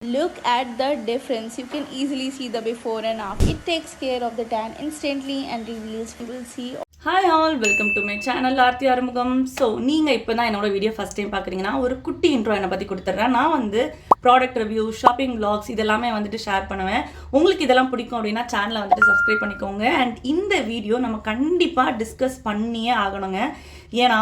Look at the difference. You can easily see the before and after. It takes care of the tan instantly and reveals. You will see. Hi all, welcome to my channel Aarthi Arumugam. So நீங்கள் இப்போ தான் என்னோட video first time பார்க்குறீங்கன்னா ஒரு குட்டி intro என்னை பற்றி கொடுத்துட்றேன். நான் வந்து ப்ராடக்ட் ரிவ்யூ, ஷாப்பிங் vlogs இதெல்லாமே வந்துட்டு ஷேர் பண்ணுவேன். உங்களுக்கு இதெல்லாம் பிடிக்கும் அப்படின்னா சேனலை வந்துட்டு சப்ஸ்கிரைப் பண்ணிக்கோங்க. அண்ட் இந்த வீடியோ நம்ம கண்டிப்பாக டிஸ்கஸ் பண்ணியே ஆகணுங்க. ஏன்னா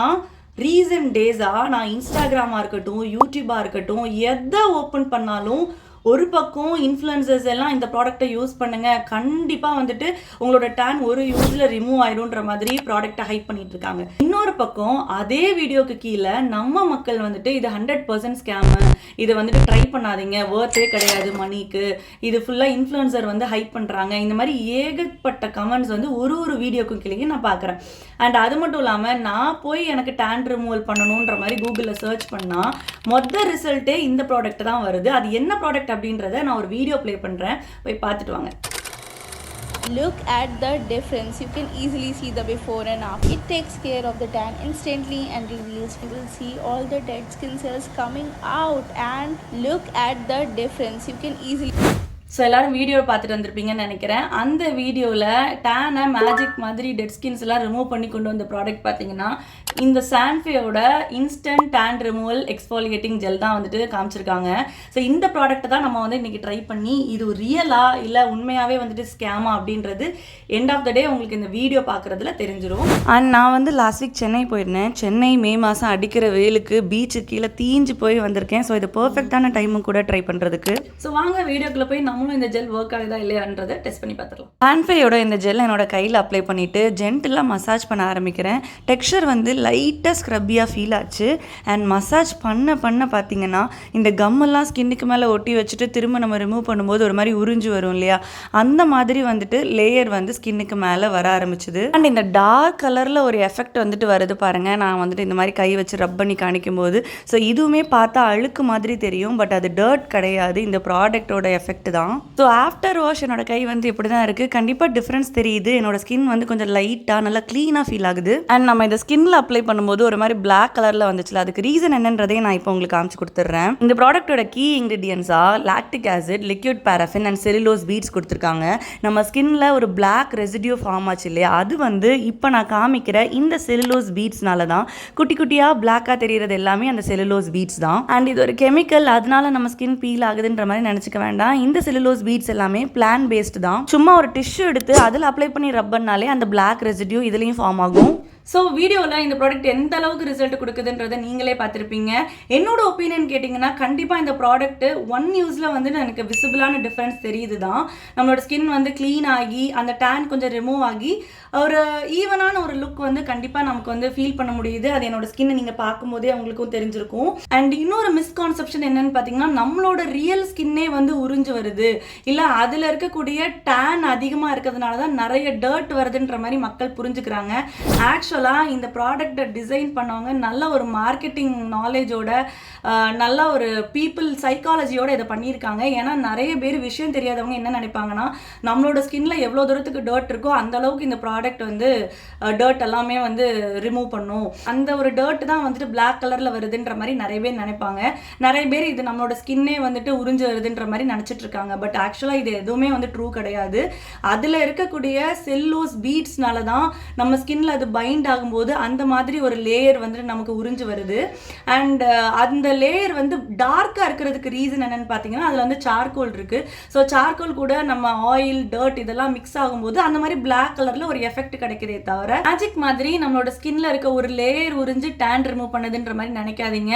ரீசன்ட் டேஸாக நான் இன்ஸ்டாகிராமாக இருக்கட்டும், யூடியூபாக இருக்கட்டும், எதை ஓப்பன் பண்ணாலும் ஒரு பக்கம் இன்ஃப்ளூயன்சர்ஸ் எல்லாம் இந்த ப்ராடக்ட்டை யூஸ் பண்ணுங்கள், கண்டிப்பாக வந்துட்டு உங்களோட டேன் ஒரு யூஸில் ரிமூவ் ஆயிடும்ன்ற மாதிரி ப்ராடக்ட்டை ஹைப் பண்ணிட்டு இருக்காங்க. இன்னொரு பக்கம் அதே வீடியோக்கு கீழே நம்ம மக்கள் வந்துட்டு இது 100% ஸ்கேமு, இதை வந்துட்டு ட்ரை பண்ணாதீங்க, ஒர்த்தே கிடையாது மணிக்கு, இது ஃபுல்லாக இன்ஃப்ளூயன்சர் வந்து ஹைப் பண்ணுறாங்க, இந்த மாதிரி ஏகப்பட்ட கமெண்ட்ஸ் வந்து ஒரு வீடியோக்கும் கீழே நான் பார்க்குறேன். அண்ட் அது மட்டும் இல்லாமல் நான் போய் எனக்கு டேன் ரிமூவல் பண்ணணுன்ற மாதிரி கூகுளில் சர்ச் பண்ணால் மொதல் ரிசல்ட்டே இந்த ப்ராடக்ட் தான் வருது. அது என்ன ப்ராடக்ட் அப்படின்றத நான் ஒரு வீடியோ ப்ளே பண்ணுறேன், போய் பார்த்துட்டு வாங்க. Look at the difference. You can easily see the before and after. It takes care of the tan instantly and reveals. You will see all the dead skin cells coming out. And look at the difference. You can easily. So எல்லோரும் video பார்த்துட்டு வந்திருப்பீங்கன்னு நினைக்கிறேன். அந்த வீடியோவில் டேனை magic மாதிரி dead skins எல்லாம் remove பண்ணி கொண்டு வந்த ப்ராடக்ட் பார்த்தீங்கன்னா இந்த சான்ஃபேயோட இன்ஸ்டன்ட் டேன் ரிமூவல் எக்ஸ்ஃபாலியேட்டிங் ஜெல் தான் வந்துட்டு காமிச்சிருக்காங்க. ஸோ இந்த ப்ராடக்ட்டை தான் நம்ம வந்து இன்றைக்கி ட்ரை பண்ணி இது ரியலா இல்லை உண்மையாகவே வந்துட்டு ஸ்கேமா அப்படின்றது எண்ட் ஆஃப் த டே உங்களுக்கு இந்த வீடியோ பார்க்குறதுல தெரிஞ்சிடும். அண்ட் நான் வந்து லாஸ்ட் வீக் சென்னை போயிருந்தேன். சென்னை மே மாதம் அடிக்கிற வெயிலுக்கு பீச்சு கீழே தீஞ்சு போய் வந்திருக்கேன். ஸோ இது பர்ஃபெக்டான டைமும் கூட ட்ரை பண்ணுறதுக்கு. ஸோ வாங்க வீடியோக்குள்ளே போய் நம்மளும் இந்த ஜெல் ஒர்க் ஆகுதா இல்லையான்றதை டெஸ்ட் பண்ணி பார்த்துக்கலாம். சான்ஃபேயோட இந்த ஜெல் என்னோட கையில் அப்ளை பண்ணிவிட்டு ஜென்டிலாக மசாஜ் பண்ண ஆரம்பிக்கிறேன். டெக்ஸ்சர் வந்து லைட்டாக ஸ்க்ரப்பியாக ஃபீல் ஆச்சு. அண்ட் மசாஜ் பண்ண பார்த்தீங்கன்னா இந்த கம்மெல்லாம் ஸ்கின்னுக்கு மேலே ஒட்டி வச்சுட்டு திரும்ப நம்ம ரிமூவ் பண்ணும்போது ஒரு மாதிரி உறிஞ்சு வரும் இல்லையா, அந்த மாதிரி வந்துட்டு லேயர் வந்து ஸ்கின்னுக்கு மேலே வர ஆரம்பிச்சுது. அண்ட் இந்த டார்க் கலரில் ஒரு எஃபெக்ட் வந்துட்டு வருது பாருங்கள். நான் வந்துட்டு இந்த மாதிரி கை வச்சு ரப் பண்ணி காணிக்கும் போது ஸோ இதுவுமே பார்த்தா அழுக்கு மாதிரி தெரியும், பட் அது டர்ட் கிடையாது, இந்த ப்ராடக்டோட எஃபெக்ட் தான். ஸோ ஆஃப்டர் வாஷ் என்னோட கை வந்து இப்படி தான் இருக்குது. கண்டிப்பாக டிஃப்ரென்ஸ் தெரியுது. என்னோட ஸ்கின் வந்து கொஞ்சம் லைட்டாக நல்லா க்ளீனாக ஃபீல் ஆகுது. அண்ட் நம்ம இந்த ஸ்கின்ல அப்ளை பண்ணும்போது ஒரு மாதிரி பிளாக் கலரில் வந்துச்சுல, அதுக்கு ரீசன் என்னன்றதே நான் இப்போ உங்களுக்கு காமிச்சு கொடுத்துட்றேன். இந்த ப்ராடக்ட்டோட கீ இன்க்ரீடியன்ஸாக lactic acid, liquid paraffin and cellulose beads கொடுத்துருக்காங்க. நம்ம ஸ்கின்ல ஒரு பிளாக் ரெசிடியூ ஃபார்ம் ஆச்சு இல்லையா, அது வந்து இப்போ நான் காமிக்கிற இந்த செல்லுலோஸ் பீட்ஸ்னால தான். குட்டி குட்டியாக பிளாக்காக தெரிகிறது எல்லாமே அந்த செல்லுலோஸ் பீட்ஸ் தான். அண்ட் இது ஒரு கெமிக்கல், அதனால நம்ம ஸ்கின் பீல் ஆகுதுன்ற மாதிரி நினச்சிக்க வேண்டாம். இந்த செல்லுலோஸ் பீட்ஸ் எல்லாமே பிளான் பேஸ்டு தான். சும்மா ஒரு டிஷ்யூ எடுத்து அதில் அப்ளை பண்ணி ரப் பண்ணாலே அந்த பிளாக் ரெசிடியூ இதுலேயும் ஃபார்ம் ஆகும். ஸோ வீடியோவில் இந்த ப்ராடக்ட் எந்த அளவுக்கு ரிசல்ட் கொடுக்குதுன்றதை நீங்களே பார்த்துருப்பீங்க. என்னோட ஒப்பீனியன் கேட்டிங்கன்னா கண்டிப்பாக இந்த ப்ராடக்ட்டு ஒன் யூஸில் வந்து எனக்கு விசிபிளான டிஃப்ரென்ஸ் தெரியுது தான். நம்மளோட ஸ்கின் வந்து க்ளீன் ஆகி அந்த டேன் கொஞ்சம் ரிமூவ் ஆகி ஒரு ஈவனான ஒரு லுக் வந்து கண்டிப்பாக நமக்கு வந்து ஃபீல் பண்ண முடியுது. அது என்னோட ஸ்கின்னை நீங்கள் பார்க்கும்போதே அவங்களுக்கும் தெரிஞ்சிருக்கும். அண்ட் இன்னொரு மிஸ்கான்செப்ஷன் என்னன்னு பார்த்தீங்கன்னா நம்மளோட ரியல் ஸ்கின்னே வந்து உறிஞ்சு வருது, இல்லை அதில் இருக்கக்கூடிய டேன் அதிகமாக இருக்கிறதுனால தான் நிறைய டர்ட் வருதுன்ற மாதிரி மக்கள் புரிஞ்சுக்கிறாங்க. ஆக்சுவலாக இந்த ப்ராடக்ட்டை டிசைன் பண்ணவங்க நல்ல ஒரு மார்க்கெட்டிங் நாலேஜோட, நல்ல ஒரு பீப்புள் சைக்காலஜியோட இதை பண்ணியிருக்காங்க. ஏன்னா நிறைய பேர் விஷயம் தெரியாதவங்க என்ன நினைப்பாங்கன்னா நம்மளோட ஸ்கின்ல எவ்வளோ தூரத்துக்கு டர்ட் இருக்கோ அந்த அளவுக்கு இந்த ப்ராடக்ட் வந்து டர்ட் எல்லாமே வந்து ரிமூவ் பண்ணும், அந்த ஒரு டர்ட் தான் வந்துட்டு பிளாக் கலரில் வருதுன்ற மாதிரி நிறைய பேர் நினைப்பாங்க. நிறைய பேர் இது நம்மளோட ஸ்கின்னே வந்துட்டு உறிஞ்சு வருதுன்ற மாதிரி நினச்சிட்டு இருக்காங்க. பட் ஆக்சுவலாக இது எதுவுமே வந்து ட்ரூ கிடையாது. அதில் இருக்கக்கூடிய செல்லோஸ் பீட்ஸ்னால தான் நம்ம ஸ்கின்ல அது பைண்ட் ஆகும்போது அந்த மாதிரி ஒரு லேயர் வந்துட்டு நமக்கு உறிஞ்சு வருது. அண்ட் அந்த லேயர் வந்து டார்க்காக இருக்கிறதுக்கு ரீசன் என்னன்னு பார்த்தீங்கன்னா அதில் வந்து சார்கோல் இருக்குது. ஸோ சார்கோல் கூட நம்ம ஆயில், டர்ட் இதெல்லாம் மிக்ஸ் ஆகும்போது அந்த மாதிரி பிளாக் கலரில் ஒரு எஃபெக்ட் கிடைக்கிறதே தவிர மேஜிக் மாதிரி நம்மளோட ஸ்கின்ல இருக்க ஒரு லேயர் உறிஞ்சு டேன் ரிமூவ் பண்ணதுன்ற மாதிரி நினைக்காதீங்க.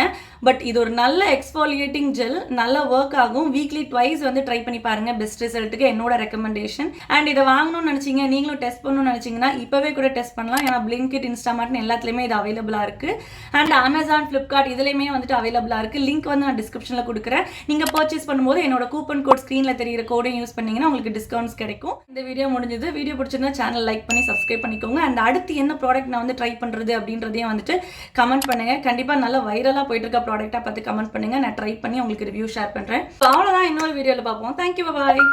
பட் இது ஒரு நல்ல எக்ஸ்ஃபாலியேட்டிங் ஜெல், நல்லா ஒர்க் ஆகும். வீக்லி ட்வைஸ் வந்து ட்ரை பண்ணி பாருங்க, பெஸ்ட் ரிசல்ட்டுக்கு என்னோட ரெக்கமெண்டேஷன். அண்ட் இதை வாங்கணும்னு நினச்சிங்க, நீங்களும் டெஸ்ட் பண்ணணும்னு நினச்சிங்கன்னா இப்போவே கூட டெஸ்ட் பண்ணலாம். ஏன்னா பிளிங்கிட், இன்ஸ்டாமார்ட்னு எல்லாத்துலேயுமே இது அவைலபிளாக இருக்குது. அண்ட் அமேசான், ஃப்ளிப்கார்ட் இதுலேயுமே வந்துட்டு அவைலபிளாக இருக்குது. லிங்க் வந்து நான் டிஸ்கிரிப்ஷனில் கொடுக்குறேன். நீங்கள் பர்ச்சேஸ் பண்ணும்போது என்னோட கூப்பன் கோட் ஸ்க்ரீனில் தெரியிற கோடையும் யூஸ் பண்ணிங்கன்னா உங்களுக்கு டிஸ்கவுண்ட்ஸ் கிடைக்கும். இந்த வீடியோ முடிஞ்சது. வீடியோ பிடிச்சிருந்தா சேனல் லைக் பண்ணி சப்ஸ்கிரைப் பண்ணிக்கோங்க. அண்ட் அடுத்து என்ன ப்ராடக்ட் நான் வந்து ட்ரை பண்ணுறது அப்படின்றதையும் வந்துட்டு கமெண்ட் பண்ணுங்கள். கண்டிப்பாக நல்லா வைரலாக போயிட்டு இருக்க ப்ராடக்டாக பார்த்து கமெண்ட் பண்ணுங்கள். நான் ட்ரை பண்ணி உங்களுக்கு ரிவ்யூ ஷேர் பண்ணுறேன். அவ்வளோதான், இன்னொரு வீடியோவில் பார்ப்போம். தேங்க்யூ, பாய்.